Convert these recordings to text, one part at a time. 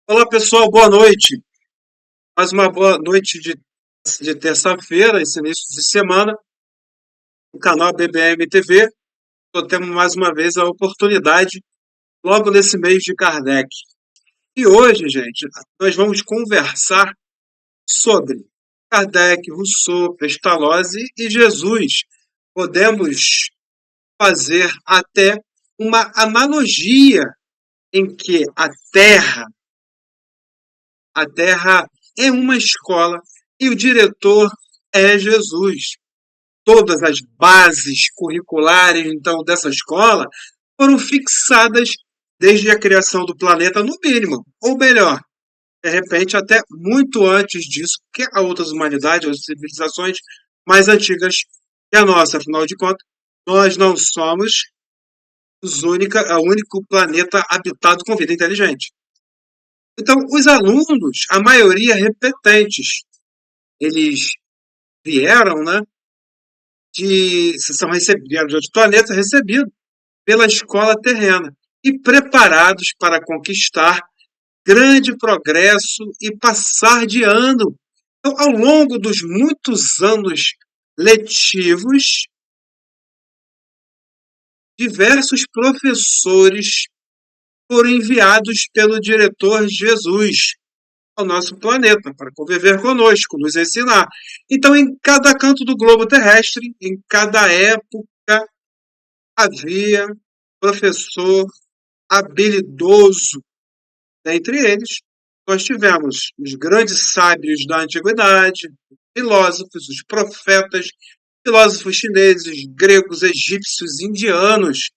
Olá pessoal, boa noite. Mais uma boa noite de terça-feira, esse início de semana, no canal BBM TV. Estou tendo mais uma vez a oportunidade, logo nesse mês de Kardec. E hoje, gente, nós vamos conversar sobre Kardec, Rousseau, Pestalozzi e Jesus. Podemos fazer até uma analogia em que a Terra é uma escola e o diretor é Jesus. Todas as bases curriculares, então, dessa escola foram fixadas desde a criação do planeta, no mínimo, ou melhor, de repente até muito antes disso, que há outras humanidades, outras civilizações mais antigas que a nossa. Afinal de contas, nós não somos o único planeta habitado com vida inteligente. Então, os alunos, a maioria repetentes, eles vieram, né, vieram de outro planeta, recebidos pela escola terrena e preparados para conquistar grande progresso e passar de ano. Então, ao longo dos muitos anos letivos, diversos professores foram enviados pelo diretor Jesus ao nosso planeta para conviver conosco, nos ensinar. Então, em cada canto do globo terrestre, em cada época, havia professor habilidoso. Dentre eles, nós tivemos os grandes sábios da antiguidade, filósofos, os profetas, filósofos chineses, gregos, egípcios, indianos.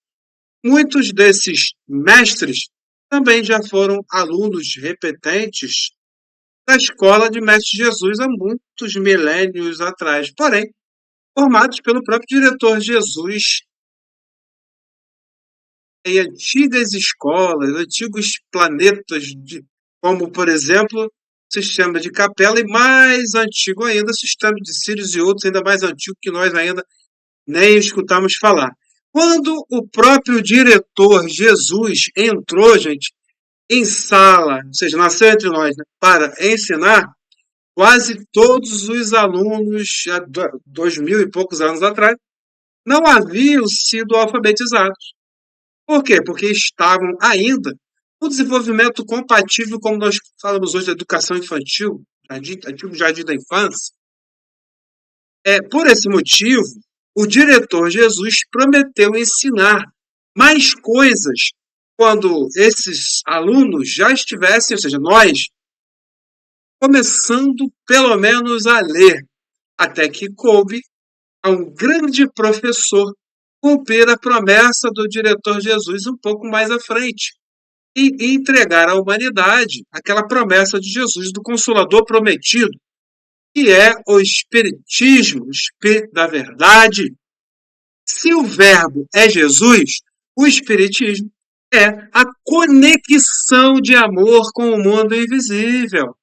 Muitos desses mestres também já foram alunos repetentes da escola de Mestre Jesus há muitos milênios atrás, porém, formados pelo próprio diretor Jesus em antigas escolas, antigos planetas, como, por exemplo, o sistema de Capela, e mais antigo ainda, o sistema de Sírios e outros, ainda mais antigo que nós ainda nem escutamos falar. Quando o próprio diretor Jesus entrou, gente, em sala, ou seja, nasceu entre nós, né, para ensinar, quase todos os alunos, há 2000 e poucos anos atrás, não haviam sido alfabetizados. Por quê? Porque estavam ainda no desenvolvimento compatível, como nós falamos hoje, da educação infantil, antigo jardim da infância. Por esse motivo, o diretor Jesus prometeu ensinar mais coisas quando esses alunos já estivessem, ou seja, nós, começando pelo menos a ler, até que coube a um grande professor cumprir a promessa do diretor Jesus um pouco mais à frente e entregar à humanidade aquela promessa de Jesus, do Consolador prometido, que é o Espiritismo, o Espírito da Verdade. Se o Verbo é Jesus, o Espiritismo é a conexão de amor com o mundo invisível,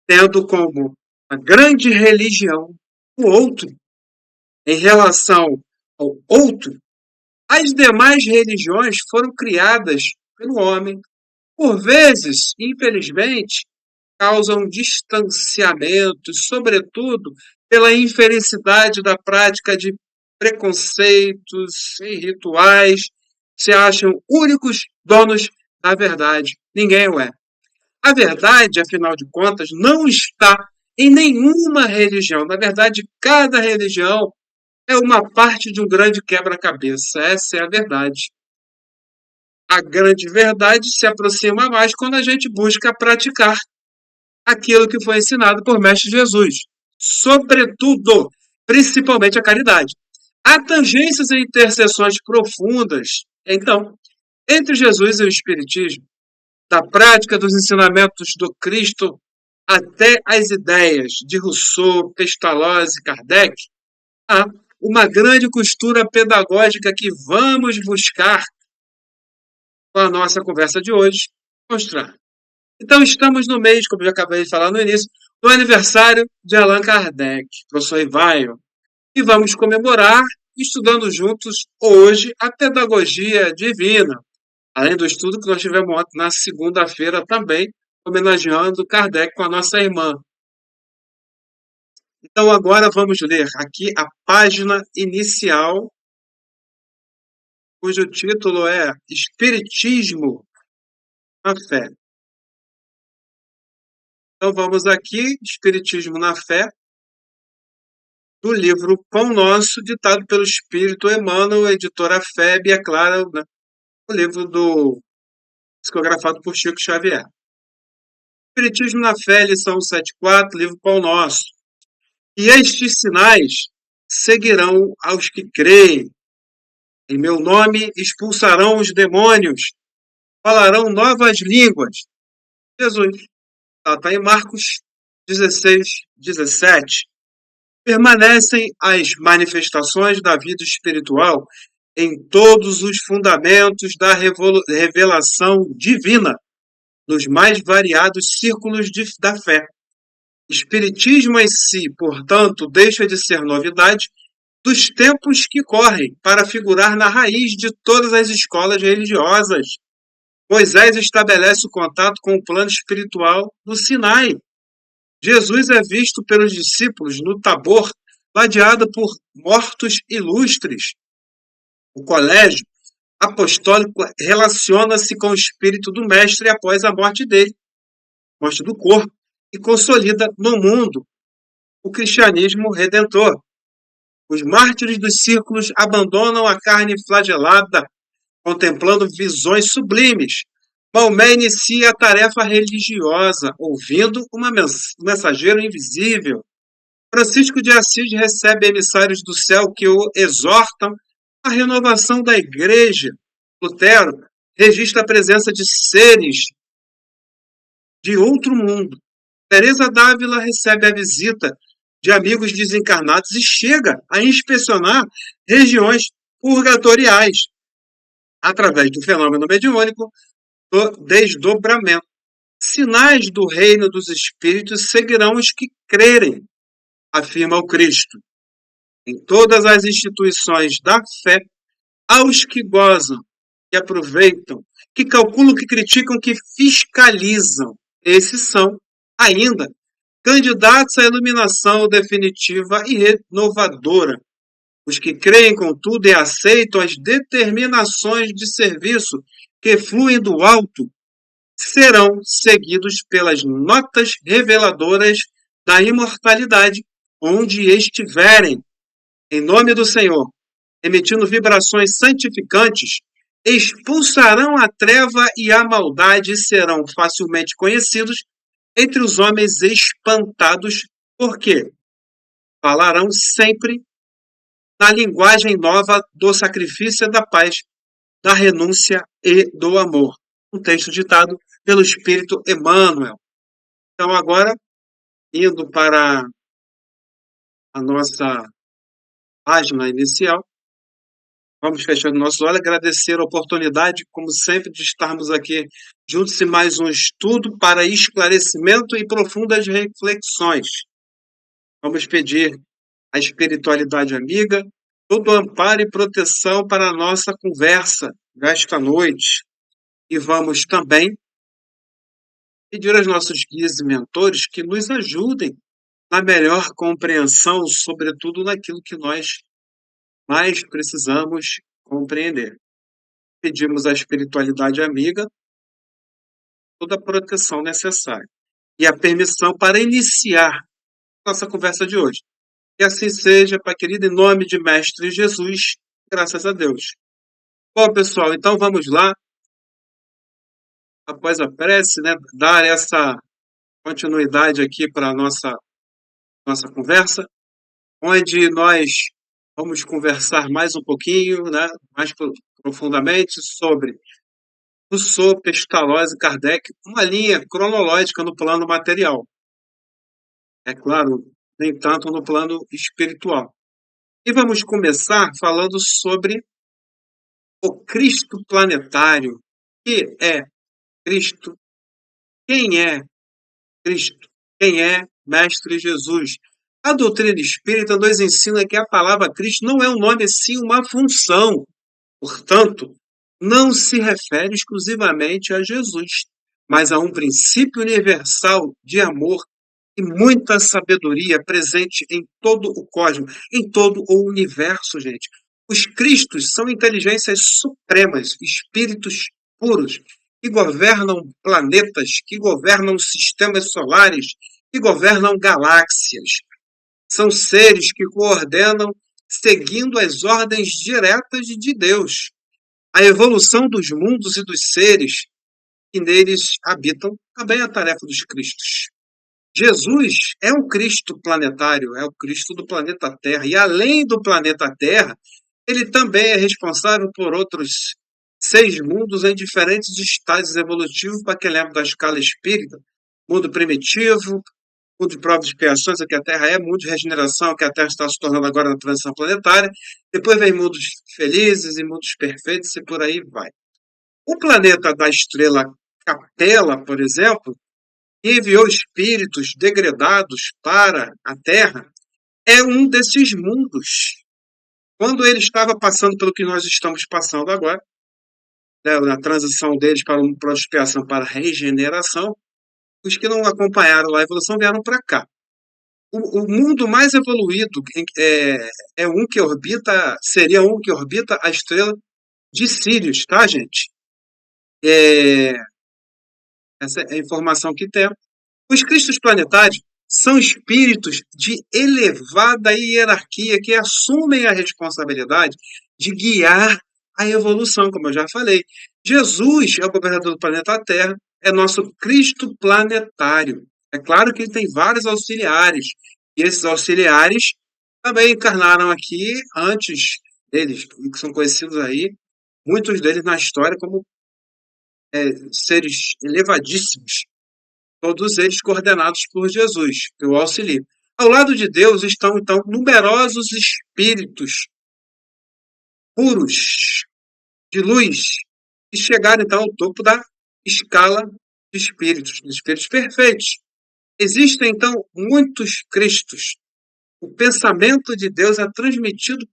tendo como a grande religião o outro. Em relação ao outro, as demais religiões foram criadas pelo homem. Por vezes, infelizmente, causam distanciamento, sobretudo pela infelicidade da prática de preconceitos e rituais, se acham únicos donos da verdade. Ninguém o é. A verdade, afinal de contas, não está em nenhuma religião. Na verdade, cada religião é uma parte de um grande quebra-cabeça. Essa é a verdade. A grande verdade se aproxima mais quando a gente busca praticar aquilo que foi ensinado por Mestre Jesus. Sobretudo, principalmente a caridade. Há tangências e interseções profundas, então, entre Jesus e o Espiritismo, da prática dos ensinamentos do Cristo até as ideias de Rousseau, Pestalozzi e Kardec, há uma grande costura pedagógica que vamos buscar com a nossa conversa de hoje mostrar. Então, estamos no mês, como eu acabei de falar no início, do aniversário de Allan Kardec, professor Ivaio, e vamos comemorar, estudando juntos hoje, a pedagogia divina, além do estudo que nós tivemos ontem, na segunda-feira também, homenageando Kardec com a nossa irmã. Então, agora vamos ler aqui a página inicial, cujo título é Espiritismo na Fé. Então, vamos aqui, Espiritismo na Fé, do livro Pão Nosso, ditado pelo Espírito Emmanuel, editora FEB, é claro, né? O livro psicografado por Chico Xavier. Espiritismo na Fé, lição 74, livro Pão Nosso. E estes sinais seguirão aos que creem. Em meu nome expulsarão os demônios, falarão novas línguas. Jesus. Está em Marcos 16, 17. Permanecem as manifestações da vida espiritual em todos os fundamentos da revelação divina, nos mais variados círculos da fé. Espiritismo em si, portanto, deixa de ser novidade dos tempos que correm para figurar na raiz de todas as escolas religiosas. Moisés estabelece o contato com o plano espiritual no Sinai. Jesus é visto pelos discípulos no Tabor, ladeado por mortos ilustres. O colégio apostólico relaciona-se com o espírito do mestre após a morte dele, morte do corpo, e consolida no mundo o cristianismo redentor. Os mártires dos círculos abandonam a carne flagelada, contemplando visões sublimes. Maomé inicia a tarefa religiosa, ouvindo um mensageiro invisível. Francisco de Assis recebe emissários do céu que o exortam à renovação da igreja. Lutero registra a presença de seres de outro mundo. Teresa d'Ávila recebe a visita de amigos desencarnados e chega a inspecionar regiões purgatoriais, através do fenômeno mediúnico do desdobramento. Sinais do reino dos espíritos seguirão os que crerem, afirma o Cristo. Em todas as instituições da fé, há os que gozam, que aproveitam, que calculam, que criticam, que fiscalizam. Esses são, ainda, candidatos à iluminação definitiva e renovadora. Os que creem, contudo, e aceitam as determinações de serviço que fluem do alto serão seguidos pelas notas reveladoras da imortalidade, onde estiverem, em nome do Senhor, emitindo vibrações santificantes, expulsarão a treva e a maldade e serão facilmente conhecidos entre os homens espantados, porque falarão sempre na linguagem nova do sacrifício e da paz, da renúncia e do amor. Um texto ditado pelo Espírito Emmanuel. Então, agora, indo para a nossa página inicial, vamos fechando nossos olhos, agradecer a oportunidade, como sempre, de estarmos aqui juntos em mais um estudo para esclarecimento e profundas reflexões. Vamos pedir à espiritualidade amiga todo amparo e proteção para a nossa conversa desta noite. E vamos também pedir aos nossos guias e mentores que nos ajudem na melhor compreensão, sobretudo naquilo que nós mais precisamos compreender. Pedimos à espiritualidade amiga toda a proteção necessária e a permissão para iniciar nossa conversa de hoje. Que assim seja, Pai querido, em nome de Mestre Jesus, graças a Deus. Bom, pessoal, então vamos lá, após a prece, né, dar essa continuidade aqui para a nossa conversa, onde nós vamos conversar mais um pouquinho, né, mais profundamente sobre Rousseau, Pestalozzi e Kardec, uma linha cronológica no plano material. É claro, nem tanto no plano espiritual. E vamos começar falando sobre o Cristo planetário. O que é Cristo? Quem é Cristo? Quem é Mestre Jesus? A doutrina espírita nos ensina que a palavra Cristo não é um nome, sim uma função. Portanto, não se refere exclusivamente a Jesus, mas a um princípio universal de amor e muita sabedoria presente em todo o cosmos, em todo o universo, gente. Os Cristos são inteligências supremas, espíritos puros, que governam planetas, que governam sistemas solares, que governam galáxias. São seres que coordenam seguindo as ordens diretas de Deus. A evolução dos mundos e dos seres que neles habitam também é a tarefa dos Cristos. Jesus é um Cristo planetário, é o Cristo do planeta Terra. E além do planeta Terra, ele também é responsável por outros 6 mundos em diferentes estágios evolutivos, para quem lembra da escala espírita. Mundo primitivo, mundo de provas e expiações, que a Terra é, mundo de regeneração, que a Terra está se tornando agora na transição planetária. Depois vem mundos felizes e mundos perfeitos e por aí vai. O planeta da estrela Capela, por exemplo, que enviou espíritos degradados para a Terra, é um desses mundos. Quando ele estava passando pelo que nós estamos passando agora, né, na transição deles para uma expiação para regeneração, os que não acompanharam a evolução vieram para cá. O mundo mais evoluído seria um que orbita a estrela de Sírius, tá, gente? Essa é a informação que temos. Os Cristos planetários são espíritos de elevada hierarquia que assumem a responsabilidade de guiar a evolução, como eu já falei. Jesus é o governador do planeta Terra, é nosso Cristo planetário. É claro que ele tem vários auxiliares, e esses auxiliares também encarnaram aqui antes deles, que são conhecidos aí, muitos deles na história como seres elevadíssimos, todos eles coordenados por Jesus, que o auxilia. Ao lado de Deus estão, então, numerosos espíritos puros, de luz, que chegaram, então, ao topo da escala de espíritos perfeitos. Existem, então, muitos Cristos. O pensamento de Deus é transmitido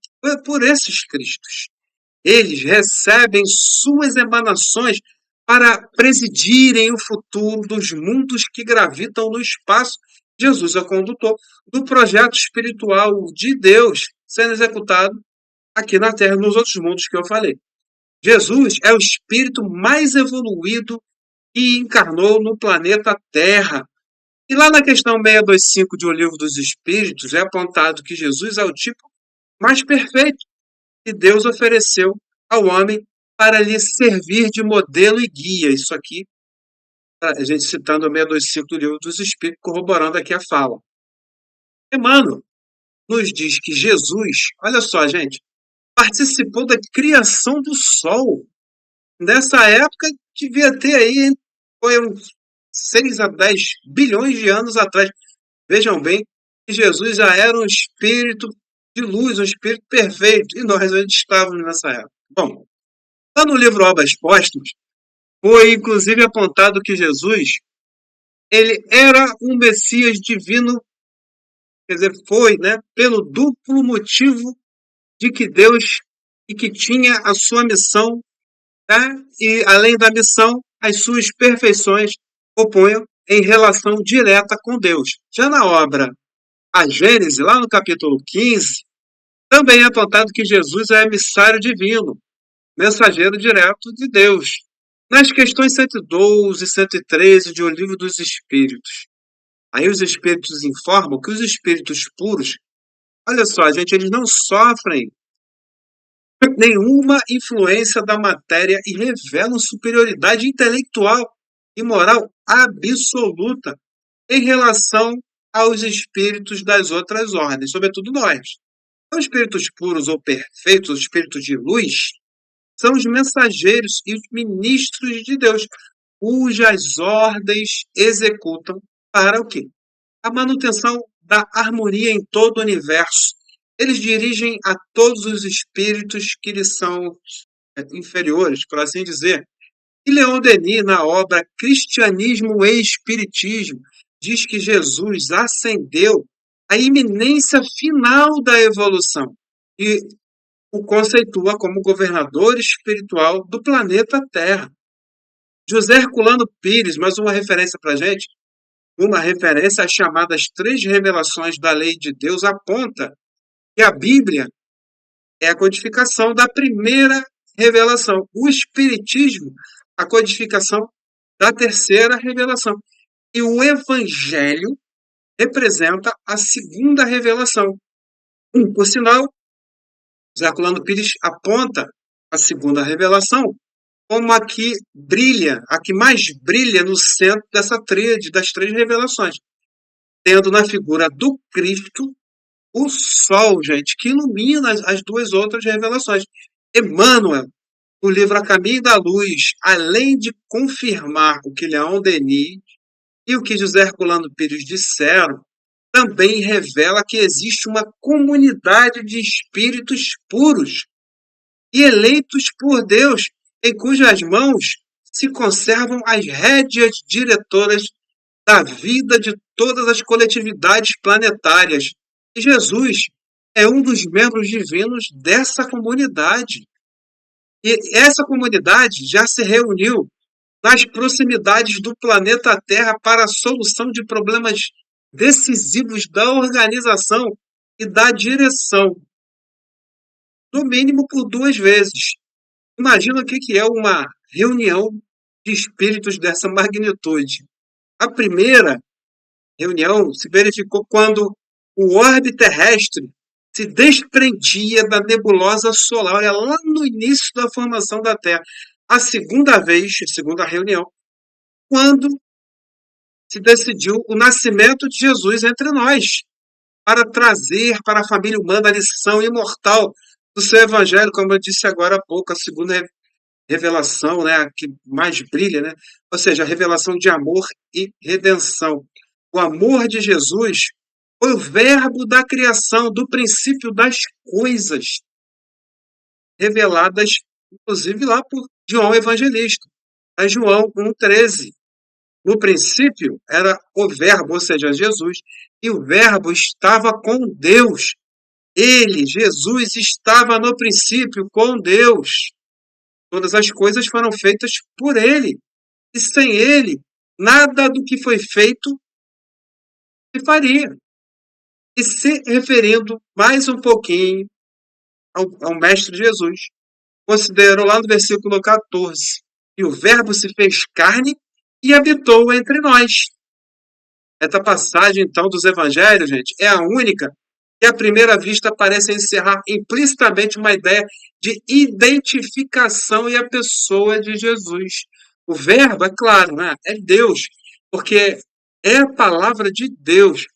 por esses Cristos. Eles recebem suas emanações para presidirem o futuro dos mundos que gravitam no espaço Jesus é o condutor do projeto espiritual de Deus sendo executado aqui na Terra, nos outros mundos que eu falei. Jesus é o espírito mais evoluído que encarnou no planeta Terra. E lá na questão 625 de O Livro dos Espíritos é apontado que Jesus é o tipo mais perfeito que Deus ofereceu ao homem para lhe servir de modelo e guia. Isso aqui, a gente citando o 625 do Livro dos Espíritos, corroborando aqui a fala. Emmanuel nos diz que Jesus, olha só, gente, participou da criação do Sol. Nessa época, devia ter aí, foi uns 6 a 10 bilhões de anos atrás. Vejam bem que Jesus já era um espírito de luz, um espírito perfeito, e nós ainda estávamos nessa época. Bom, lá no livro Obras Póstumas, foi inclusive apontado que Jesus, ele era um Messias divino, quer dizer, foi, né, pelo duplo motivo de que Deus e que tinha a sua missão, tá? E além da missão, as suas perfeições opunham em relação direta com Deus. Já na obra A Gênese, lá no capítulo 15, também é apontado que Jesus é emissário divino, mensageiro direto de Deus. Nas questões 112 e 113 de O Livro dos Espíritos, aí os espíritos informam que os espíritos puros, olha só, gente, eles não sofrem nenhuma influência da matéria e revelam superioridade intelectual e moral absoluta em relação aos espíritos das outras ordens, sobretudo nós. Os espíritos puros ou perfeitos, os espíritos de luz, são os mensageiros e os ministros de Deus, cujas ordens executam para o quê? A manutenção da harmonia em todo o universo. Eles dirigem a todos os espíritos que lhes são inferiores, por assim dizer. E Leon Denis, na obra Cristianismo e Espiritismo, diz que Jesus ascendeu à iminência final da evolução e o conceitua como governador espiritual do planeta Terra. José Herculano Pires, mais uma referência para a gente, uma referência às chamadas três revelações da lei de Deus, aponta que a Bíblia é a codificação da primeira revelação. O Espiritismo, a codificação da terceira revelação. E o Evangelho representa a segunda revelação. Por sinal, José Herculano Pires aponta a segunda revelação como a que brilha, a que mais brilha no centro dessa tríade das três revelações, tendo na figura do Cristo o Sol, gente, que ilumina as duas outras revelações. Emmanuel, o livro A Caminho da Luz, além de confirmar o que Leon Denis e o que José Herculano Pires disseram, também revela que existe uma comunidade de espíritos puros e eleitos por Deus, em cujas mãos se conservam as rédeas diretoras da vida de todas as coletividades planetárias. E Jesus é um dos membros divinos dessa comunidade. E essa comunidade já se reuniu nas proximidades do planeta Terra para a solução de problemas decisivos da organização e da direção, no mínimo por 2 vezes. Imagina o que é uma reunião de espíritos dessa magnitude. A primeira reunião se verificou quando o orbe terrestre se desprendia da nebulosa solar, olha, lá no início da formação da Terra. A segunda vez, a segunda reunião, quando se decidiu o nascimento de Jesus entre nós, para trazer para a família humana a lição imortal do seu evangelho, como eu disse agora há pouco, a segunda revelação, né, a que mais brilha, né? Ou seja, a revelação de amor e redenção. O amor de Jesus foi o verbo da criação, do princípio das coisas, reveladas, inclusive, lá por João Evangelista. É João 1,13. No princípio era o verbo, ou seja, Jesus, e o verbo estava com Deus. Ele, Jesus, estava no princípio com Deus. Todas as coisas foram feitas por ele. E sem ele, nada do que foi feito E faria. E se referindo mais um pouquinho ao Mestre Jesus, considerou lá no versículo 14, e o Verbo se fez carne e habitou entre nós. Essa passagem, então, dos evangelhos, gente, é a única que, à primeira vista, parece encerrar implicitamente uma ideia de identificação e a pessoa de Jesus. O Verbo, é claro, né, é Deus, porque é a palavra de Deus,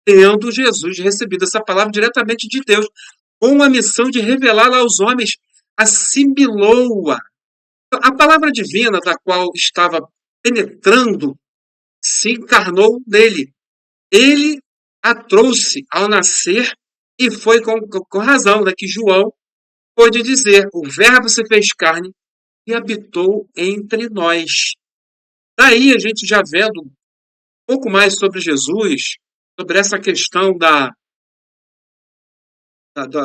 tendo Jesus recebido essa palavra diretamente de Deus, com a missão de revelá-la aos homens, assimilou-a. A palavra divina, da qual estava penetrando, se encarnou nele. Ele a trouxe ao nascer e foi com razão, né, que João pôde dizer: o Verbo se fez carne e habitou entre nós. Daí a gente já vendo um pouco mais sobre Jesus, sobre essa questão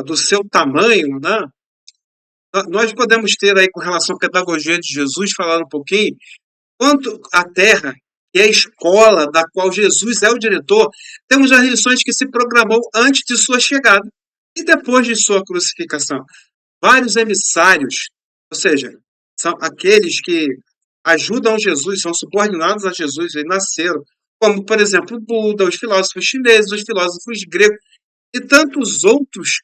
do seu tamanho, né? Nós podemos ter aí, com relação à pedagogia de Jesus, falar um pouquinho, quanto à terra, que é a escola da qual Jesus é o diretor, temos as lições que se programou antes de sua chegada e depois de sua crucificação. Vários emissários, ou seja, são aqueles que ajudam Jesus, são subordinados a Jesus e nasceram, como, por exemplo, o Buda, os filósofos chineses, os filósofos gregos e tantos outros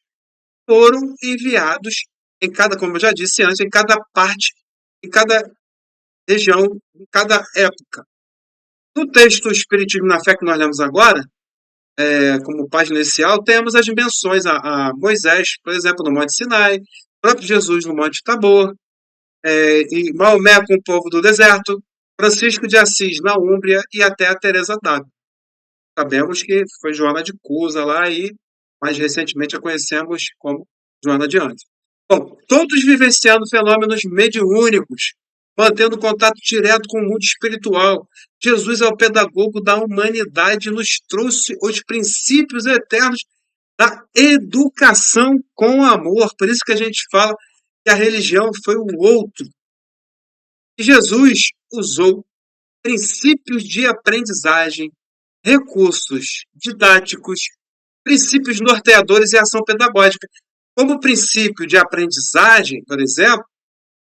foram enviados em cada, como eu já disse antes, em cada parte, em cada região, em cada época. No texto Espiritismo na Fé que nós lemos agora, como página inicial, temos as menções a Moisés, por exemplo, no Monte Sinai, o próprio Jesus no Monte Tabor, e Maomé com o povo do deserto, Francisco de Assis na Úmbria e até a Teresa d'Ávila. Sabemos que foi Joana de Cusa lá e mais recentemente a conhecemos como Joana de Ângeles. Bom, todos vivenciando fenômenos mediúnicos, mantendo contato direto com o mundo espiritual. Jesus é o pedagogo da humanidade e nos trouxe os princípios eternos da educação com amor. Por isso que a gente fala que a religião foi o outro. E Jesus usou princípios de aprendizagem, recursos didáticos, princípios norteadores e ação pedagógica. Como princípio de aprendizagem, por exemplo,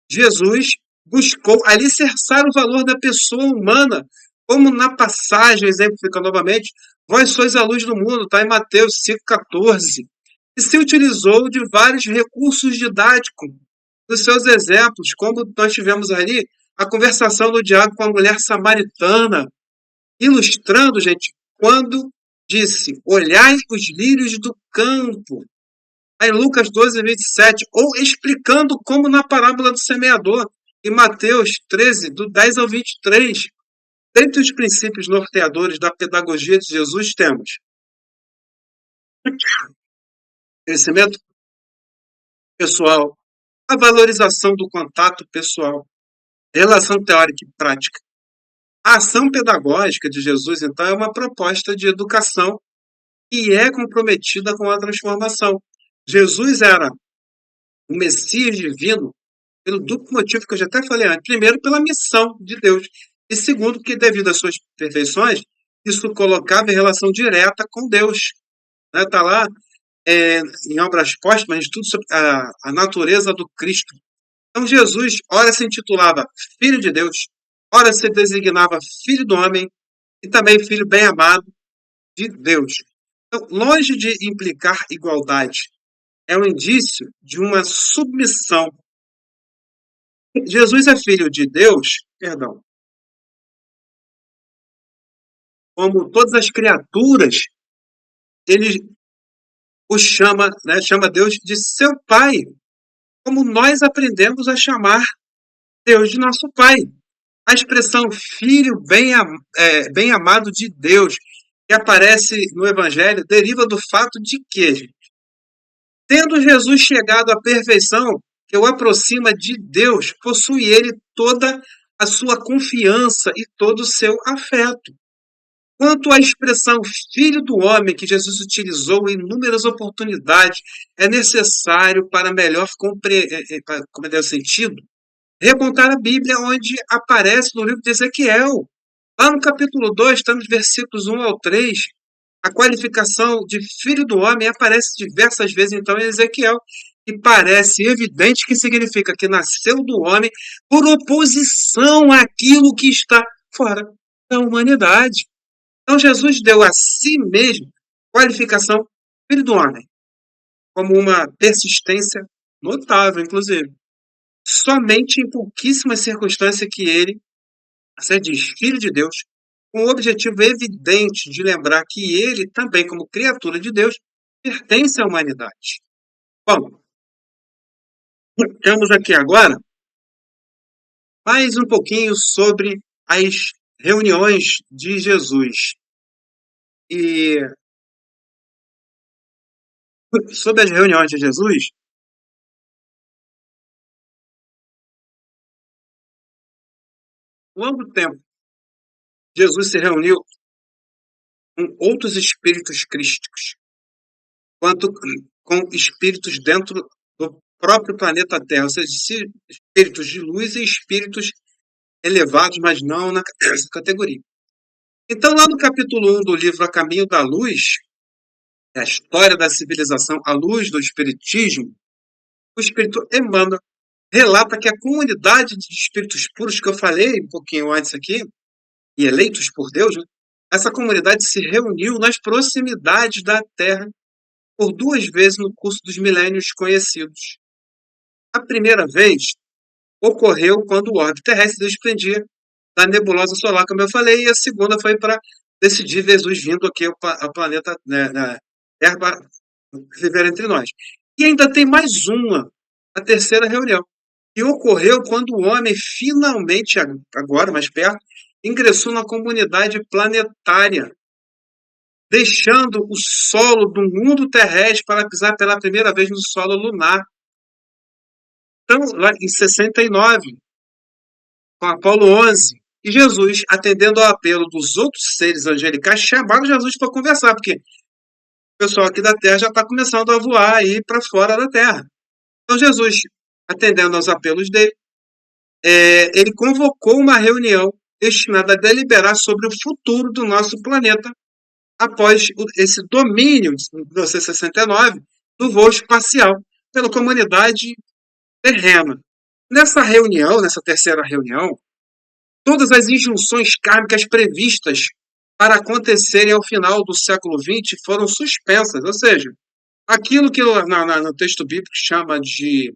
Jesus buscou alicerçar o valor da pessoa humana, como na passagem, exemplifica novamente, vós sois a luz do mundo, está em Mateus 5,14. E se utilizou de vários recursos didáticos nos seus exemplos, como nós tivemos ali a conversação do diácono com a mulher samaritana, ilustrando, gente, quando disse, olhai os lírios do campo, aí Lucas 12, 27, ou explicando como na parábola do semeador, em Mateus 13, do 10 ao 23. Dentre os princípios norteadores da pedagogia de Jesus temos crescimento pessoal, a valorização do contato pessoal, relação teórica e prática. A ação pedagógica de Jesus, então, é uma proposta de educação que é comprometida com a transformação. Jesus era o Messias divino pelo duplo motivo que eu já até falei antes. Primeiro, pela missão de Deus. E segundo, porque devido às suas perfeições, isso colocava em relação direta com Deus. Está lá em Obras Póstumas, estudo sobre a natureza do Cristo. Então, Jesus, ora se intitulava Filho de Deus, ora se designava Filho do Homem e também Filho bem-amado de Deus. Então, longe de implicar igualdade, é um indício de uma submissão. Jesus é filho de Deus, perdão, como todas as criaturas, ele o chama, né, chama Deus de seu Pai, como nós aprendemos a chamar Deus de nosso Pai. A expressão filho bem amado de Deus, que aparece no Evangelho, deriva do fato de que, tendo Jesus chegado à perfeição, que o aproxima de Deus, possui ele toda a sua confiança e todo o seu afeto. Quanto à expressão filho do homem que Jesus utilizou em inúmeras oportunidades, é necessário, para melhor compreender o sentido, recontar a Bíblia onde aparece no livro de Ezequiel. Lá no capítulo 2, está nos versículos 1 ao 3, A qualificação de filho do homem aparece diversas vezes, então, em Ezequiel, e parece evidente que significa que nasceu do homem por oposição àquilo que está fora da humanidade. Então, Jesus deu a si mesmo qualificação filho do homem, como uma persistência notável, inclusive. Somente em pouquíssimas circunstâncias que ele se diz filho de Deus, com o objetivo evidente de lembrar que ele, também como criatura de Deus, pertence à humanidade. Bom, temos aqui agora mais um pouquinho sobre as reuniões de Jesus. E sobre as reuniões de Jesus, longo tempo, Jesus se reuniu com outros espíritos crísticos, quanto com espíritos dentro do próprio planeta Terra, ou seja, espíritos de luz e espíritos elevados, mas não nessa categoria. Então, lá no capítulo 1 do livro A Caminho da Luz, a história da civilização à luz do Espiritismo, o Espírito Emmanuel relata que a comunidade de espíritos puros que eu falei um pouquinho antes aqui, e eleitos por Deus, né, essa comunidade se reuniu nas proximidades da Terra por 2 vezes no curso dos milênios conhecidos. A primeira vez ocorreu quando o orbe terrestre se desprendia da nebulosa solar, como eu falei, e a segunda foi para decidir Jesus vindo aqui ao planeta Terra para viver entre nós. E ainda tem mais uma, a terceira reunião, que ocorreu quando o homem finalmente, agora mais perto, ingressou na comunidade planetária, deixando o solo do mundo terrestre para pisar pela primeira vez no solo lunar. Então, lá em 69, com Apolo 11, e Jesus, atendendo ao apelo dos outros seres angelicais, chamaram Jesus para conversar, porque o pessoal aqui da Terra já está começando a voar aí para fora da Terra. Então, Jesus, atendendo aos apelos dele, ele convocou uma reunião destinada a deliberar sobre o futuro do nosso planeta após esse domínio, em 1969, do voo espacial pela comunidade terrena. Nessa reunião, nessa terceira reunião, todas as injunções kármicas previstas para acontecerem ao final do século XX foram suspensas, ou seja, aquilo que no texto bíblico chama de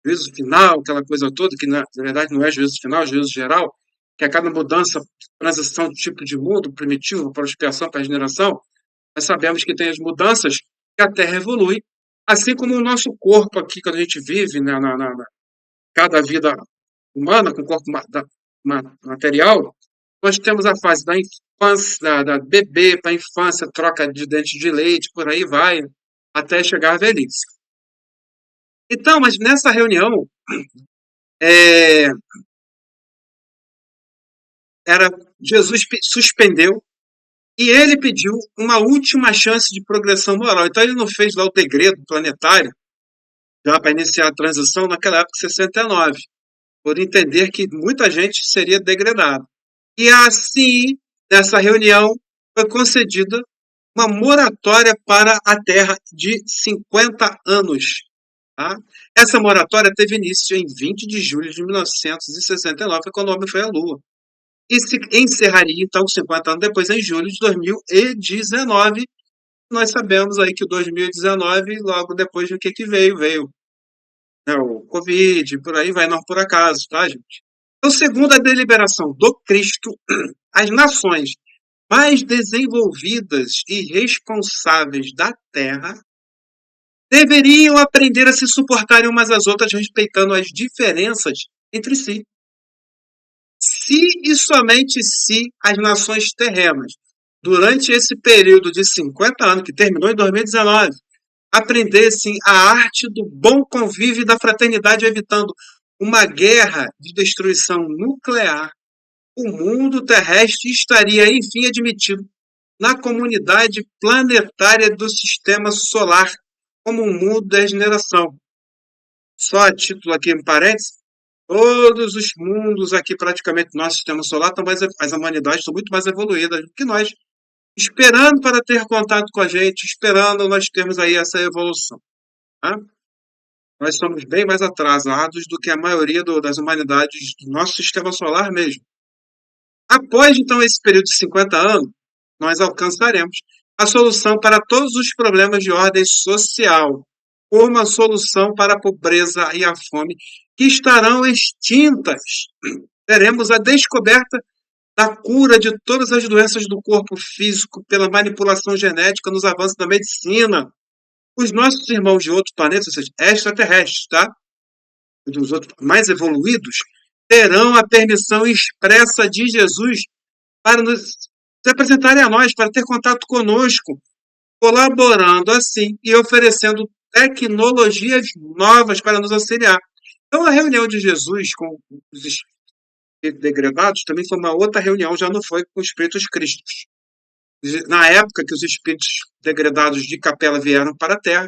juízo final, aquela coisa toda, que na verdade não é juízo final, é juízo geral, que a cada mudança, transição de tipo de mundo, primitivo, para a expiação, para a regeneração, nós sabemos que tem as mudanças que a Terra evolui, assim como o nosso corpo aqui, quando a gente vive cada vida humana, com o corpo material, nós temos a fase da infância, da bebê para a infância, troca de dente de leite, por aí vai, até chegar à velhice. Então, mas nessa reunião, é, Jesus suspendeu e ele pediu uma última chance de progressão moral. Então ele não fez lá o degredo planetário já para iniciar a transição naquela época, 69, por entender que muita gente seria degradada. E assim, nessa reunião, foi concedida uma moratória para a Terra de 50 anos. Tá? Essa moratória teve início em 20 de julho de 1969, quando o homem foi à Lua. E se encerraria, então, 50 anos depois, em julho de 2019. Nós sabemos aí que 2019, logo depois do que veio, né, o Covid, por aí vai, não por acaso, tá, gente? Então, segundo a deliberação do Cristo, as nações mais desenvolvidas e responsáveis da Terra deveriam aprender a se suportarem umas às outras, respeitando as diferenças entre si. Se e somente se as nações terrenas, durante esse período de 50 anos, que terminou em 2019, aprendessem a arte do bom convívio e da fraternidade, evitando uma guerra de destruição nuclear, o mundo terrestre estaria, enfim, admitido na comunidade planetária do sistema solar como um mundo da regeneração. Só a título aqui, em parênteses, todos os mundos aqui, praticamente, do nosso sistema solar, as humanidades estão muito mais evoluídas do que nós. esperando para ter contato com a gente, esperando nós termos aí essa evolução. Tá? Nós somos bem mais atrasados do que a maioria das humanidades do nosso sistema solar mesmo. Após, então, esse período de 50 anos, nós alcançaremos a solução para todos os problemas de ordem social, ou uma solução para a pobreza e a fome, que estarão extintas. Teremos a descoberta da cura de todas as doenças do corpo físico pela manipulação genética nos avanços da medicina. Os nossos irmãos de outros planetas, ou seja, extraterrestres, tá? Dos outros mais evoluídos, terão a permissão expressa de Jesus para nos se apresentarem a nós, para ter contato conosco, colaborando assim e oferecendo tecnologias novas para nos auxiliar. Então, a reunião de Jesus com os espíritos degradados também foi uma outra reunião, já não foi com os espíritos crísticos. Na época que os espíritos degradados de Capela vieram para a Terra,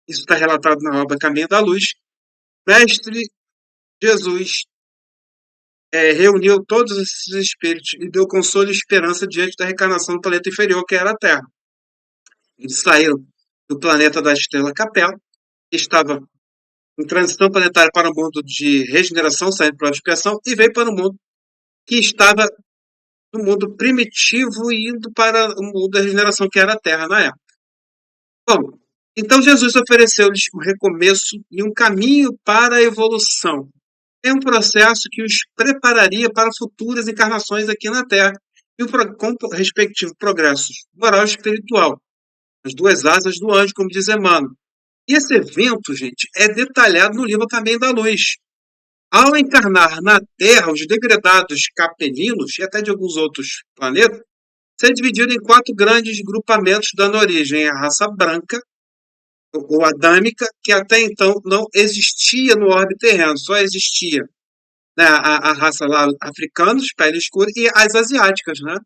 isso está relatado na obra Caminho da Luz, Mestre Jesus reuniu todos esses espíritos e deu consolo e esperança diante da reencarnação do planeta inferior, que era a Terra. Eles saíram do planeta da estrela Capela, que estava em transição planetária para o mundo de regeneração, saindo para a expiação, e veio para o mundo que estava no mundo primitivo e indo para o mundo da regeneração, que era a Terra na época. Bom, então Jesus ofereceu-lhes um recomeço e um caminho para a evolução. É um processo que os prepararia para futuras encarnações aqui na Terra, e com o respectivo progresso moral e espiritual. As duas asas do anjo, como diz Emmanuel. E esse evento, gente, é detalhado no livro Caminho da Luz. Ao encarnar na Terra, os degradados capelinos, e até de alguns outros planetas, se dividiram em 4 grandes grupamentos, dando origem à raça branca, ou adâmica, que até então não existia no orbe terreno, só existia, né, a raça lá africanos, pele escura, e as asiáticas, né?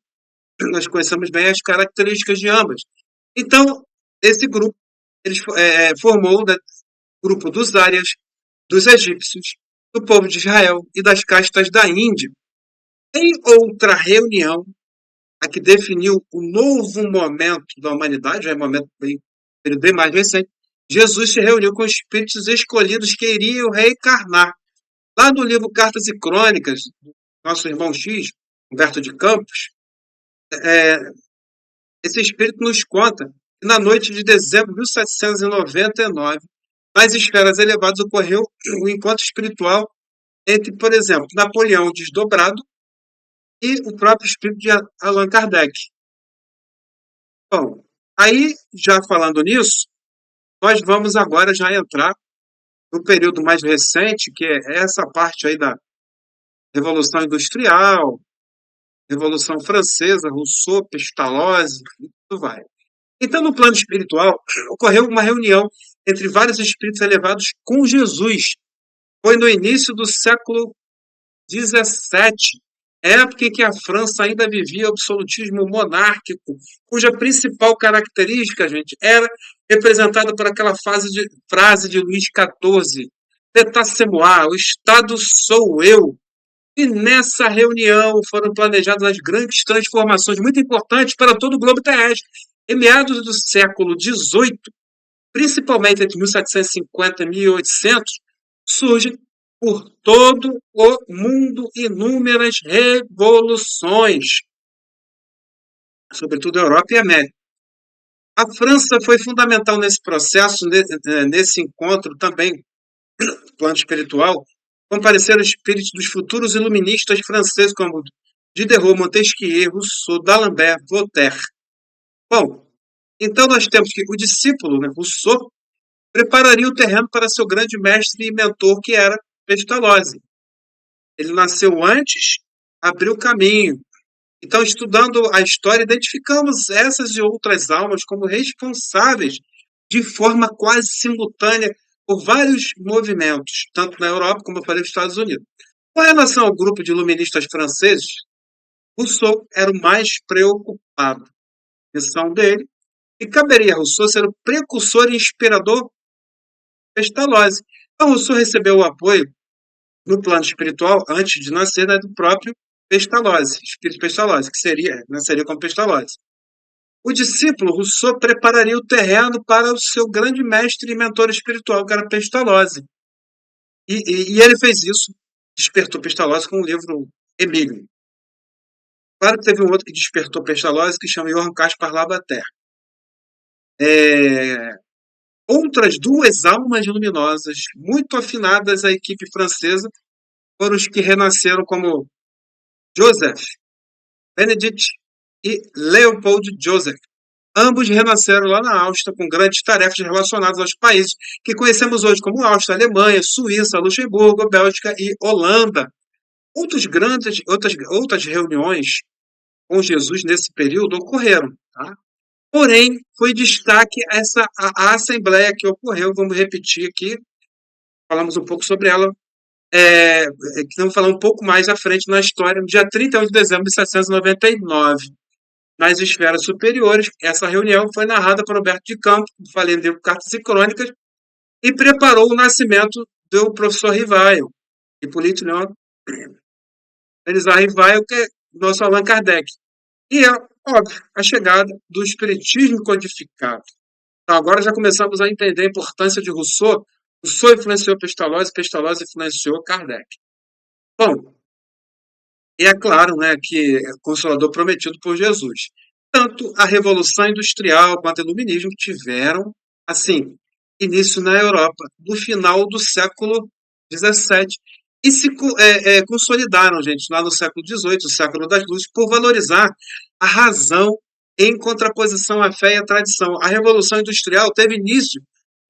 Nós conhecemos bem as características de ambas. Então, esse grupo formou o grupo dos árias, dos egípcios, do povo de Israel e das castas da Índia. Em outra reunião, a que definiu o novo momento da humanidade, é um momento bem mais recente, Jesus se reuniu com espíritos escolhidos que iriam reencarnar. Lá no livro Cartas e Crônicas, nosso irmão X, Humberto de Campos, esse espírito nos conta que na noite de dezembro de 1799, nas esferas elevadas ocorreu o encontro espiritual entre, por exemplo, Napoleão desdobrado e o próprio espírito de Allan Kardec. Bom, aí, já falando nisso, nós vamos agora já entrar no período mais recente, que é essa parte aí da Revolução Industrial, Revolução Francesa, Rousseau, Pestalozzi, e tudo vai. Então, no plano espiritual, ocorreu uma reunião entre vários espíritos elevados com Jesus. Foi no início do século XVII, época em que a França ainda vivia o absolutismo monárquico, cuja principal característica, gente, era representada por aquela frase de Luís XIV, L'état c'est moi, o Estado sou eu. E nessa reunião foram planejadas as grandes transformações muito importantes para todo o globo terrestre. Em meados do século XVIII, principalmente entre 1750 e 1800, surgem por todo o mundo inúmeras revoluções, sobretudo a Europa e a América. A França foi fundamental nesse processo, nesse encontro também, no plano espiritual, compareceram espíritos dos futuros iluministas franceses como Diderot, Montesquieu, Rousseau, D'Alembert, Voltaire. Bom, então nós temos que o discípulo, né, Rousseau, prepararia o terreno para seu grande mestre e mentor, que era Pestalozzi. Ele nasceu antes, abriu o caminho. Então, estudando a história, identificamos essas e outras almas como responsáveis de forma quase simultânea por vários movimentos, tanto na Europa como eu falei nos Estados Unidos. Com relação ao grupo de iluministas franceses, Rousseau era o mais preocupado. A missão dele, e caberia a Rousseau ser o precursor e inspirador Pestalozzi. Então, Rousseau recebeu o apoio no plano espiritual, antes de nascer, né, do próprio Pestalozzi, espírito Pestalozzi, que nasceria como Pestalozzi. O discípulo Rousseau prepararia o terreno para o seu grande mestre e mentor espiritual, que era Pestalozzi. E ele fez isso, despertou Pestalozzi com o livro Emílio. Claro que teve um outro que despertou Pestalozzi, que chama Johann Caspar Lavater. Outras duas almas luminosas, muito afinadas à equipe francesa, foram os que renasceram como Joseph Benedict e Leopold Joseph. Ambos renasceram lá na Áustria com grandes tarefas relacionadas aos países que conhecemos hoje como Áustria, Alemanha, Suíça, Luxemburgo, Bélgica e Holanda. Outras reuniões com Jesus nesse período ocorreram, tá? Porém, foi destaque a assembleia que ocorreu, vamos repetir aqui, falamos um pouco sobre ela, que vamos falar um pouco mais à frente na história, no dia 31 de dezembro de 1799. Nas esferas superiores, essa reunião foi narrada por Roberto de Campos, falei no livro Cartas e Crônicas, e preparou o nascimento do professor Rivail, Hipólito Leon Elisar Rivail, que é nosso Allan Kardec. E é, óbvio, a chegada do espiritismo codificado. Então, agora já começamos a entender a importância de Rousseau. Rousseau influenciou Pestalozzi, Pestalozzi influenciou Kardec. Bom, e é claro, né, que é o Consolador prometido por Jesus. Tanto a Revolução Industrial quanto o Iluminismo tiveram, assim, início na Europa, no final do século XVII, e se consolidaram, gente, lá no século XVIII, o século das luzes, por valorizar a razão em contraposição à fé e à tradição. A Revolução Industrial teve início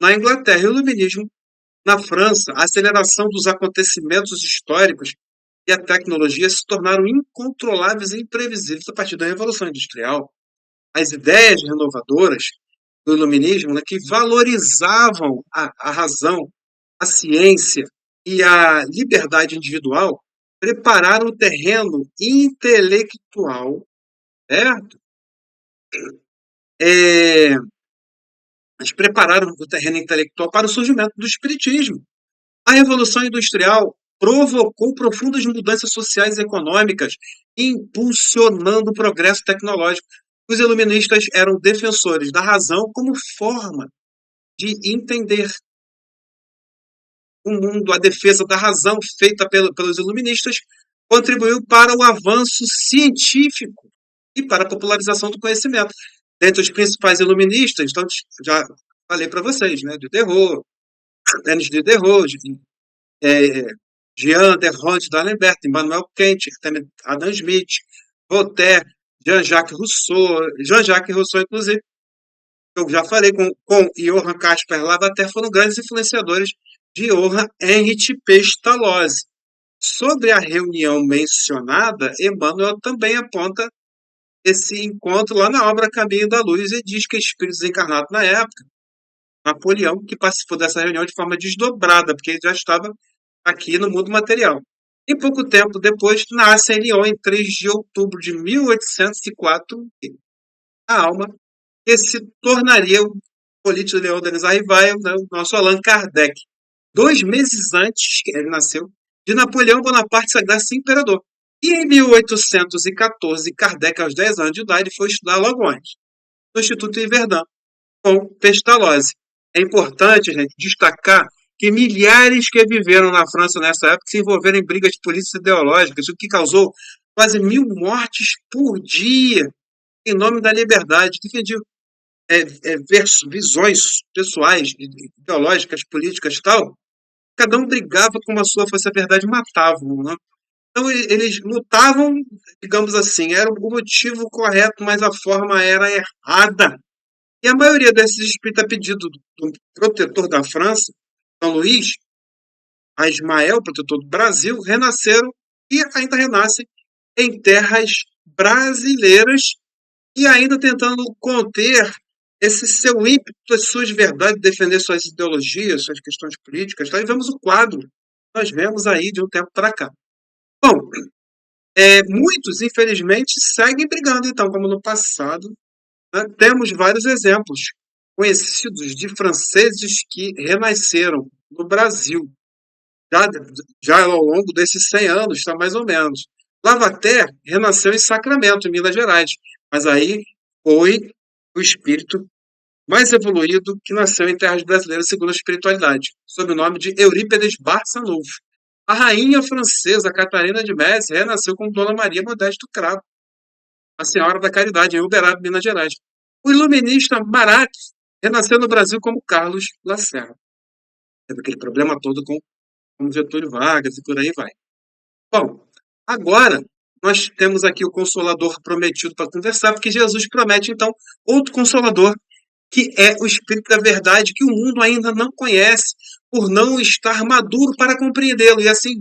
na Inglaterra e o Iluminismo na França. A aceleração dos acontecimentos históricos e a tecnologia se tornaram incontroláveis e imprevisíveis a partir da Revolução Industrial. As ideias renovadoras do iluminismo, né, que valorizavam a razão, a ciência e a liberdade individual, prepararam o terreno intelectual, certo? Eles prepararam o terreno intelectual para o surgimento do espiritismo. A Revolução Industrial provocou profundas mudanças sociais e econômicas, impulsionando o progresso tecnológico. Os iluministas eram defensores da razão como forma de entender o mundo. A defesa da razão feita pelos iluministas contribuiu para o avanço científico e para a popularização do conhecimento. Dentre os principais iluministas, então, já falei para vocês, né, Diderot, Denis Diderot, Jean de Ronde d'Alembert, Immanuel Kant, Adam Smith, Voltaire, Jean-Jacques Rousseau, inclusive, eu já falei com Johann Caspar Lavater, foram grandes influenciadores de Johann Heinrich Pestalozzi. Sobre a reunião mencionada, Emmanuel também aponta esse encontro lá na obra Caminho da Luz e diz que espíritos encarnados na época, Napoleão, que participou dessa reunião de forma desdobrada, porque ele já estava aqui no mundo material. E pouco tempo depois, nasce em Lyon, em 3 de outubro de 1804, a alma que se tornaria o político Leon Denis Arrivail, né, o nosso Allan Kardec. 2 meses antes que ele nasceu, de Napoleão Bonaparte sagrar-se imperador. E em 1814, Kardec, aos 10 anos de idade, foi estudar logo antes, no Instituto Yverdun, com Pestalozzi. É importante, gente, destacar que milhares que viveram na França nessa época se envolveram em brigas políticas ideológicas, o que causou quase 1.000 mortes por dia em nome da liberdade. Defendiam visões pessoais, ideológicas, políticas e tal. Cada um brigava como a sua fosse a verdade e matavam, né? Então eles lutavam, digamos assim, era o motivo correto, mas a forma era errada. E a maioria desses espíritos, a pedido do protetor da França, São Luís, a Ismael, protetor do Brasil, renasceram e ainda renascem em terras brasileiras e ainda tentando conter esse seu ímpeto, as suas verdades, defender suas ideologias, suas questões políticas. Tá? E vemos o quadro que nós vemos aí de um tempo para cá. Bom, muitos, infelizmente, seguem brigando, então, como no passado. Né? Temos vários exemplos conhecidos de franceses que renasceram no Brasil, já ao longo desses 100 anos, está mais ou menos. Lavater renasceu em Sacramento, em Minas Gerais, mas aí foi o espírito mais evoluído que nasceu em terras brasileiras segundo a espiritualidade, sob o nome de Eurípedes Barçanufo. A rainha francesa Catarina de Médici renasceu como Dona Maria Modesto Cravo, a Senhora da Caridade, em Uberaba, Minas Gerais. O iluminista Marat renasceu no Brasil como Carlos Lacerda. Teve aquele problema todo com Getúlio Vargas e por aí vai. Bom, agora nós temos aqui o Consolador prometido para conversar, porque Jesus promete, então, outro Consolador, que é o Espírito da Verdade, que o mundo ainda não conhece, por não estar maduro para compreendê-lo. E assim,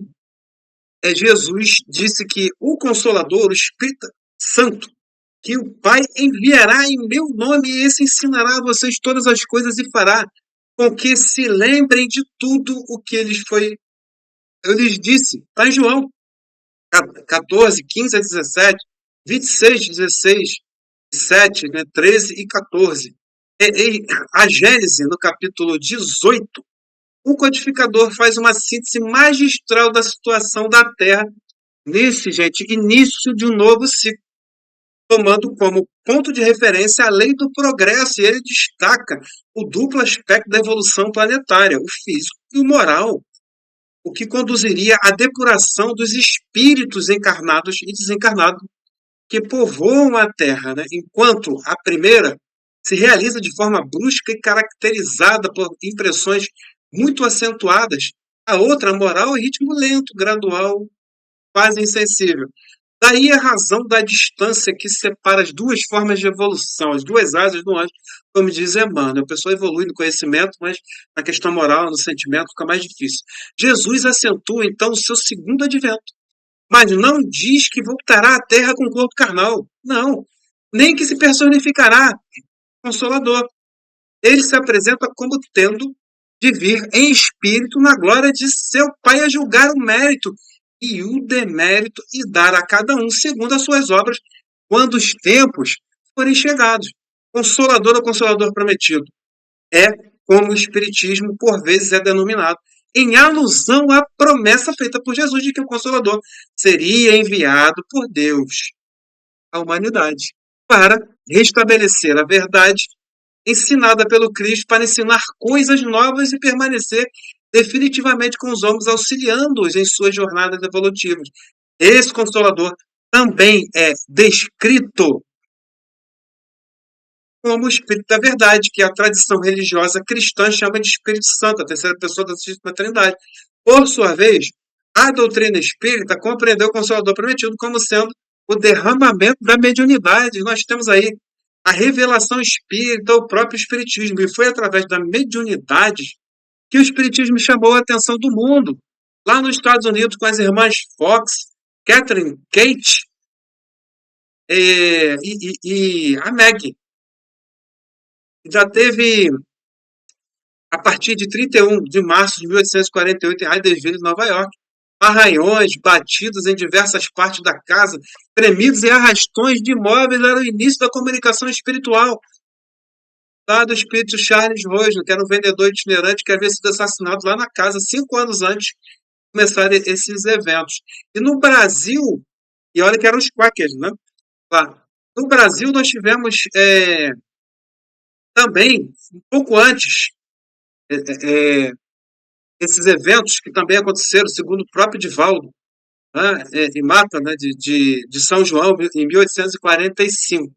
Jesus disse que o Consolador, o Espírito Santo, que o Pai enviará em meu nome, e esse ensinará a vocês todas as coisas e fará com que se lembrem de tudo o que eu lhes disse. Está em João 14, 15 a 17, 26, 16, 7, né, 13 e 14. A Gênese, no capítulo 18, o codificador faz uma síntese magistral da situação da Terra nesse, gente, início de um novo ciclo, tomando como ponto de referência a lei do progresso, e ele destaca o duplo aspecto da evolução planetária, o físico e o moral, o que conduziria à depuração dos espíritos encarnados e desencarnados que povoam a Terra, né? Enquanto a primeira se realiza de forma brusca e caracterizada por impressões muito acentuadas, a outra moral em ritmo lento, gradual, quase insensível. Daí a razão da distância que separa as duas formas de evolução, as duas asas do anjo, como diz Emmanuel. A pessoa evolui no conhecimento, mas na questão moral, no sentimento, fica mais difícil. Jesus acentua, então, o seu segundo advento, mas não diz que voltará à Terra com corpo carnal. Não. Nem que se personificará Consolador. Ele se apresenta como tendo de vir em espírito na glória de seu Pai a julgar o mérito e o demérito e dar a cada um segundo as suas obras quando os tempos forem chegados. Consolador ou Consolador prometido é como o Espiritismo por vezes é denominado, em alusão à promessa feita por Jesus de que o Consolador seria enviado por Deus à humanidade para restabelecer a verdade ensinada pelo Cristo, para ensinar coisas novas e permanecer definitivamente com os homens, auxiliando-os em suas jornadas evolutivas. Esse Consolador também é descrito como o Espírito da Verdade, que a tradição religiosa cristã chama de Espírito Santo, a terceira pessoa da Santíssima Trindade. Por sua vez, a doutrina espírita compreendeu o Consolador prometido como sendo o derramamento da mediunidade. Nós temos aí a revelação espírita, o próprio Espiritismo, e foi através da mediunidade que o Espiritismo chamou a atenção do mundo. Lá nos Estados Unidos, com as irmãs Fox, Catherine, Kate e a Maggie. Já teve, a partir de 31 de março de 1848, em Hydesville, Nova York, arranhões, batidos em diversas partes da casa, tremidos e arrastões de móveis era o início da comunicação espiritual. Lá do espírito Charles Rosner, que era um vendedor itinerante que havia sido assassinado lá na casa 5 anos antes de começar esses eventos. E no Brasil, e olha que eram os quakers, né? Lá. No Brasil, nós tivemos também, um pouco antes, esses eventos que também aconteceram, segundo o próprio Divaldo, né, em Mata, né, de São João, em 1845.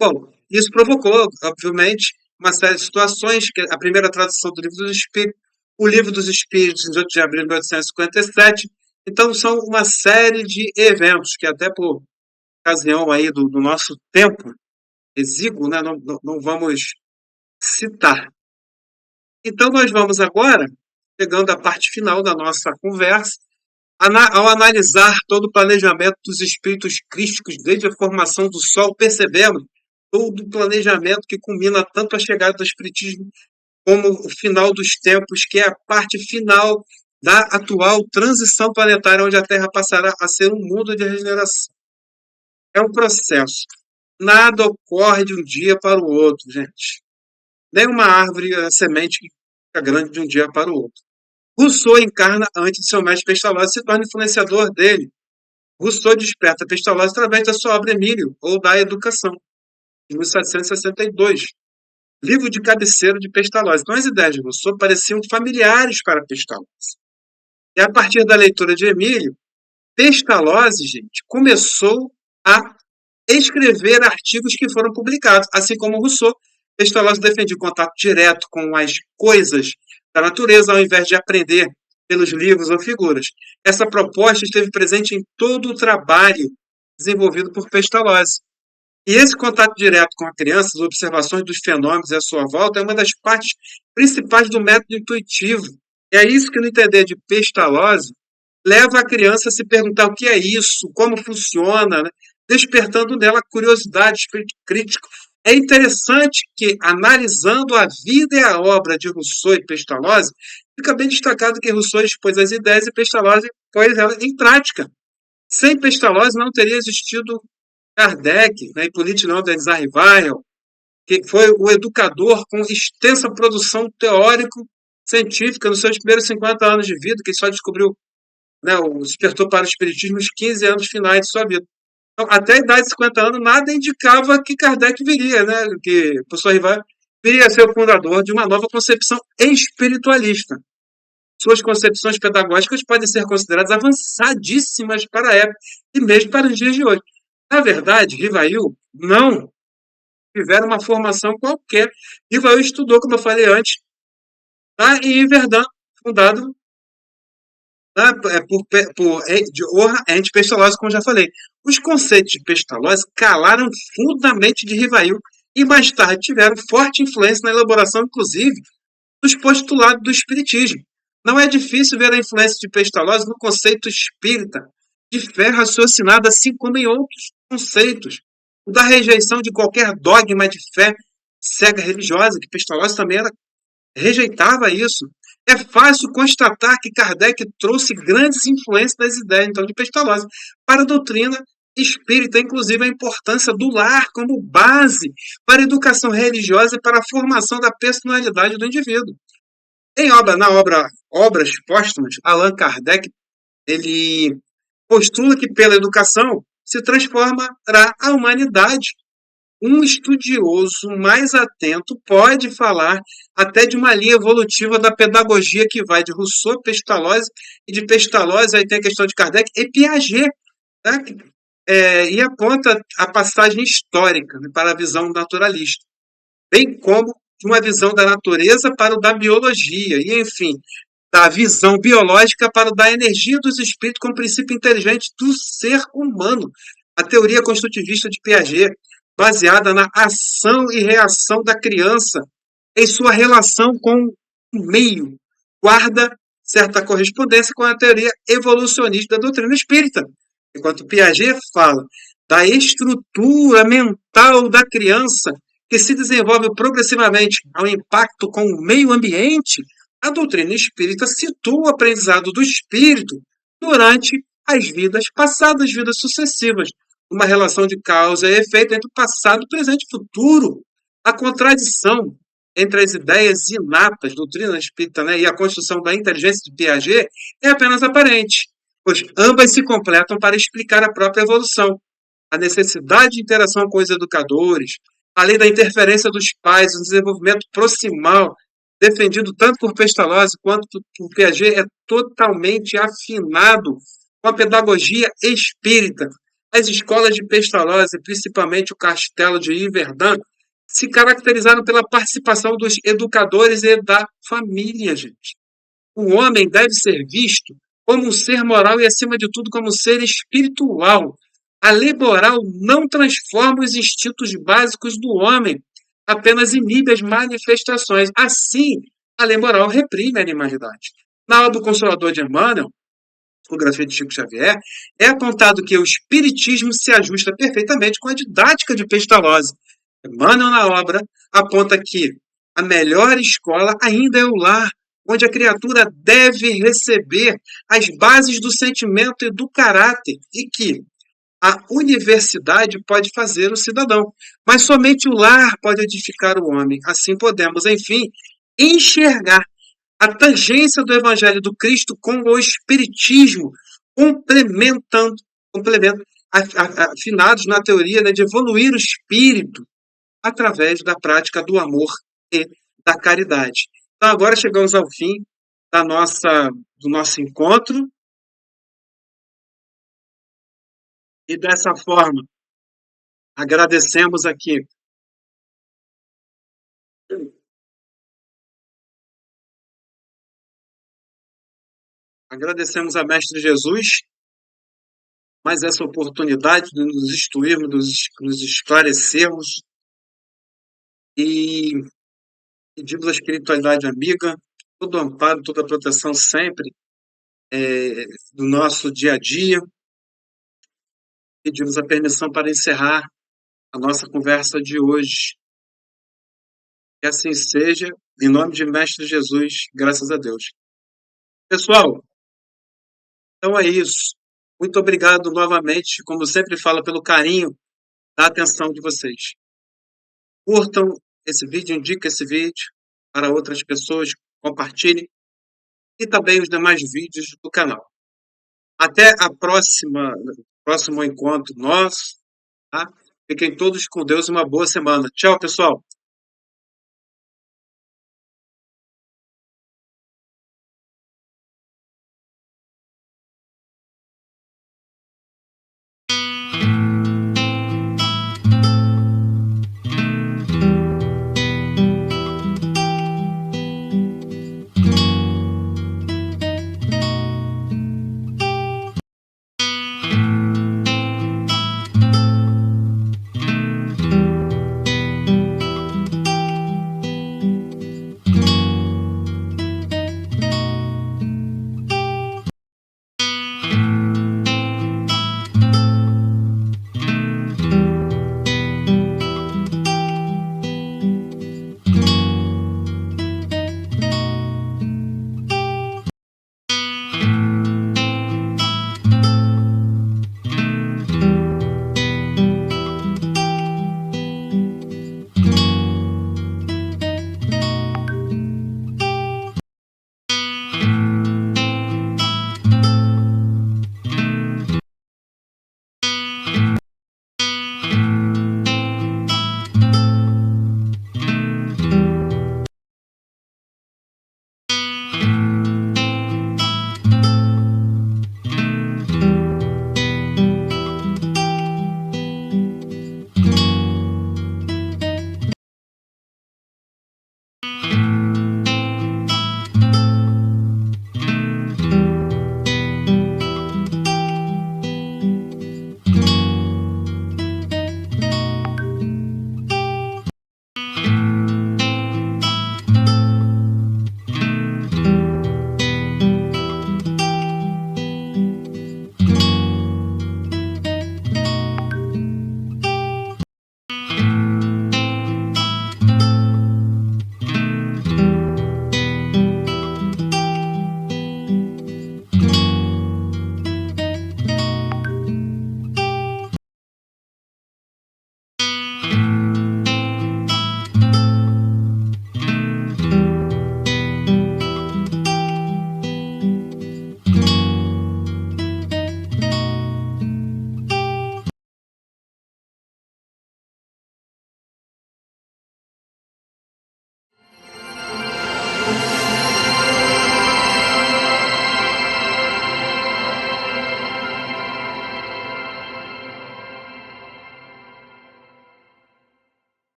Bom, isso provocou, obviamente, uma série de situações, que a primeira tradução do Livro dos Espíritos, o Livro dos Espíritos, em 8 de abril de 1857. Então, são uma série de eventos que, até por ocasião aí do nosso tempo exíguo, né, não vamos citar. Então, nós vamos agora, chegando à parte final da nossa conversa, ao analisar todo o planejamento dos espíritos crísticos desde a formação do Sol, percebemos todo o planejamento que culmina tanto a chegada do Espiritismo como o final dos tempos, que é a parte final da atual transição planetária, onde a Terra passará a ser um mundo de regeneração. É um processo. Nada ocorre de um dia para o outro, gente. Nem uma árvore, a semente que fica grande de um dia para o outro. Rousseau encarna antes de seu mestre Pestalozzi e se torna influenciador dele. Rousseau desperta Pestalozzi através da sua obra Emílio, ou da Educação. de 1762, livro de cabeceira de Pestalozzi. Então, as ideias de Rousseau pareciam familiares para Pestalozzi. E a partir da leitura de Emílio, Pestalozzi, gente, começou a escrever artigos que foram publicados, assim como Rousseau. Pestalozzi defendia o contato direto com as coisas da natureza, ao invés de aprender pelos livros ou figuras. Essa proposta esteve presente em todo o trabalho desenvolvido por Pestalozzi. E esse contato direto com a criança, as observações dos fenômenos à sua volta, é uma das partes principais do método intuitivo. É isso que, no entender de Pestalozzi, leva a criança a se perguntar o que é isso, como funciona, né? Despertando nela curiosidade, espírito crítico. É interessante que, analisando a vida e a obra de Rousseau e Pestalozzi, fica bem destacado que Rousseau expôs as ideias e Pestalozzi pôs elas em prática. Sem Pestalozzi não teria existido Kardec, né, Hippolyte Leon-Denis Arrival, que foi o educador com extensa produção teórico-científica nos seus primeiros 50 anos de vida, que só descobriu, né, despertou para o espiritismo nos 15 anos finais de sua vida. Então, até a idade de 50 anos, nada indicava que Kardec viria, né, que o professor Arrival viria a ser o fundador de uma nova concepção espiritualista. Suas concepções pedagógicas podem ser consideradas avançadíssimas para a época e mesmo para os dias de hoje. Na verdade, Rivail não tiveram uma formação qualquer. Rivail estudou, como eu falei antes, lá em Verdun, fundado, né, de Orra Pestalozzi, como já falei. Os conceitos de Pestalozzi calaram fundamente de Rivail e mais tarde tiveram forte influência na elaboração, inclusive, dos postulados do espiritismo. Não é difícil ver a influência de Pestalozzi no conceito espírita, de fé raciocinada, assim como em outros conceitos. O da rejeição de qualquer dogma de fé cega religiosa, que Pestalozzi também rejeitava isso. É fácil constatar que Kardec trouxe grandes influências das ideias então, de Pestalozzi para a doutrina espírita, inclusive a importância do lar como base para a educação religiosa e para a formação da personalidade do indivíduo. Obras Póstumas, Allan Kardec ele postula que pela educação se transformará a humanidade. Um estudioso mais atento pode falar até de uma linha evolutiva da pedagogia que vai de Rousseau, Pestalozzi, e de Pestalozzi aí tem a questão de Kardec e Piaget, tá? E aponta a passagem histórica, né, para a visão naturalista, bem como de uma visão da natureza para o da biologia, e enfim, da visão biológica para o da energia dos espíritos como princípio inteligente do ser humano. A teoria construtivista de Piaget, baseada na ação e reação da criança em sua relação com o meio, guarda certa correspondência com a teoria evolucionista da doutrina espírita. Enquanto Piaget fala da estrutura mental da criança que se desenvolve progressivamente ao impacto com o meio ambiente, a doutrina espírita situa o aprendizado do espírito durante as vidas passadas, vidas sucessivas, uma relação de causa e efeito entre o passado, presente e futuro. A contradição entre as ideias inatas, doutrina espírita, né, e a construção da inteligência de Piaget é apenas aparente, pois ambas se completam para explicar a própria evolução. A necessidade de interação com os educadores, a lei da interferência dos pais, o desenvolvimento proximal, defendido tanto por Pestalozzi quanto por Piaget, é totalmente afinado com a pedagogia espírita. As escolas de Pestalozzi, principalmente o Castelo de Yverdun, se caracterizaram pela participação dos educadores e da família, gente. O homem deve ser visto como um ser moral e, acima de tudo, como um ser espiritual. A lei moral não transforma os instintos básicos do homem, apenas inibe as manifestações. Assim, a lei moral reprime a animalidade. Na obra do Consolador de Emmanuel, psicografia de Chico Xavier, é apontado que o espiritismo se ajusta perfeitamente com a didática de Pestalozzi. Emmanuel, na obra, aponta que a melhor escola ainda é o lar, onde a criatura deve receber as bases do sentimento e do caráter, e que a universidade pode fazer o cidadão, mas somente o lar pode edificar o homem. Assim podemos, enfim, enxergar a tangência do Evangelho do Cristo com o Espiritismo, complementando, afinados na teoria, né, de evoluir o espírito. através da prática do amor e da caridade. Então, agora chegamos ao fim da do nosso encontro, e dessa forma agradecemos aqui, agradecemos a Mestre Jesus mais essa oportunidade de nos instruirmos, nos esclarecermos e pedimos à espiritualidade amiga todo o amparo, toda a proteção sempre do nosso dia a dia. Pedimos a permissão para encerrar a nossa conversa de hoje. Que assim seja, em nome de Mestre Jesus, graças a Deus. Pessoal, então é isso. Muito obrigado novamente, como sempre falo, pelo carinho da atenção de vocês. Curtam esse vídeo, indiquem esse vídeo para outras pessoas, compartilhem e também os demais vídeos do canal. Até a próximo encontro nosso, tá? Fiquem todos com Deus e uma boa semana. Tchau, pessoal.